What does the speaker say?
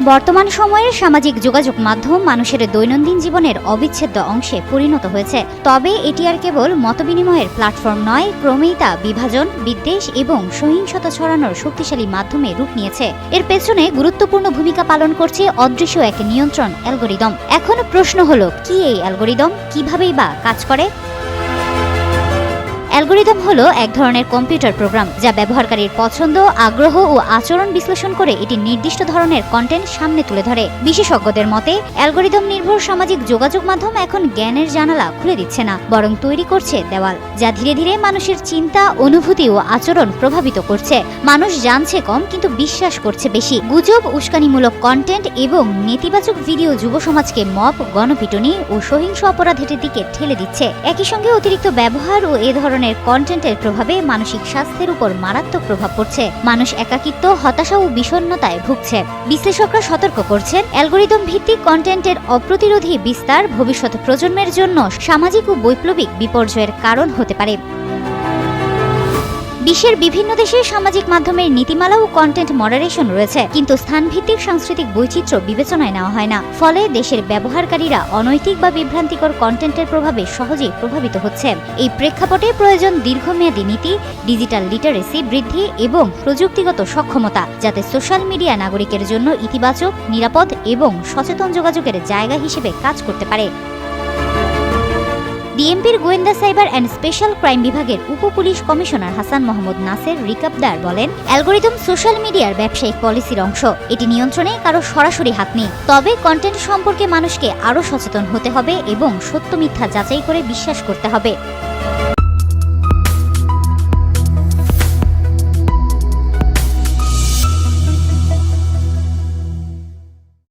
বর্তমান সময়ের সামাজিক যোগাযোগ মাধ্যম মানুষের দৈনন্দিন জীবনের অবিচ্ছেদ্য অংশে পরিণত হয়েছে। তবে এটি আর কেবল মতবিনিময়ের প্ল্যাটফর্ম নয়, ক্রমেই তা বিভাজন, বিদ্বেষ এবং সহিংসতা ছড়ানোর শক্তিশালী মাধ্যমে রূপ নিয়েছে। এর পেছনে গুরুত্বপূর্ণ ভূমিকা পালন করছে অদৃশ্য এক নিয়ন্ত্রণ অ্যালগরিদম। এখন প্রশ্ন হলো, কি এই অ্যালগরিদম, কিভাবেই বা কাজ করে? অ্যালগরিদম হলো এক ধরনের কম্পিউটার প্রোগ্রাম যা ব্যবহারকারীর পছন্দ, আগ্রহ ও আচরণ বিশ্লেষণ করে এটি নির্দিষ্ট ধরনের কন্টেন্ট সামনে তুলে ধরে। বিশেষজ্ঞদের মতে, অ্যালগরিদম নির্ভর সামাজিক যোগাযোগ মাধ্যম এখন জ্ঞানের জানালা খুলে দিচ্ছে না, বরং তৈরি করছে দেওয়াল, যা ধীরে ধীরে মানুষের চিন্তা, অনুভূতি ও আচরণ প্রভাবিত করছে। মানুষ জানছে কম, কিন্তু বিশ্বাস করছে বেশি। গুজব, উস্কানিমূলক কন্টেন্ট এবং নেতিবাচক ভিডিও যুব সমাজকে মব, গণপিটুনি ও সহিংস অপরাধের দিকে ঠেলে দিচ্ছে। একই সঙ্গে অতিরিক্ত ব্যবহার ও এ ধরনের কন্টেন্টের প্রভাবে মানসিক স্বাস্থ্যের উপর মারাত্মক প্রভাব পড়ছে। মানুষ একাকিত্ব, হতাশা ও বিষণ্ণতায় ভুগছে। বিশ্লেষকরা সতর্ক করছেন, অ্যালগরিদম ভিত্তিক কন্টেন্টের অপ্রতিরোধী বিস্তার ভবিষ্যৎ প্রজন্মের জন্য সামাজিক ও বৈপ্লবিক বিপর্যয়ের কারণ হতে পারে। বিশ্বের বিভিন্ন দেশে সামাজিক মাধ্যমের নীতিমালা ও কন্টেন্ট মডারেশন রয়েছে, কিন্তু স্থানভিত্তিক সাংস্কৃতিক বৈচিত্র্য বিবেচনায় নেওয়া হয় না। ফলে দেশের ব্যবহারকারীরা অনৈতিক বা বিভ্রান্তিকর কন্টেন্টের প্রভাবে সহজেই প্রভাবিত হচ্ছে। এই প্রেক্ষাপটে প্রয়োজন দীর্ঘমেয়াদী নীতি, ডিজিটাল লিটারেসি বৃদ্ধি এবং প্রযুক্তিগত সক্ষমতা, যাতে সোশ্যাল মিডিয়া নাগরিকের জন্য ইতিবাচক, নিরাপদ এবং সচেতন যোগাযোগের জায়গা হিসেবে কাজ করতে পারে। ডিএমপির গোয়েন্দা সাইবার অ্যান্ড স্পেশাল ক্রাইম বিভাগের উপপুলিশ কমিশনার হাসান মোহাম্মদ নাসের রিকাবদার বলেন, অ্যালগরিদম সোশ্যাল মিডিয়ার ব্যবসায়িক পলিসির অংশ। এটি নিয়ন্ত্রণে কারো সরাসরি হাত নেই। তবে কন্টেন্ট সম্পর্কে মানুষকে আরও সচেতন হতে হবে এবং সত্য মিথ্যা যাচাই করে বিশ্বাস করতে হবে।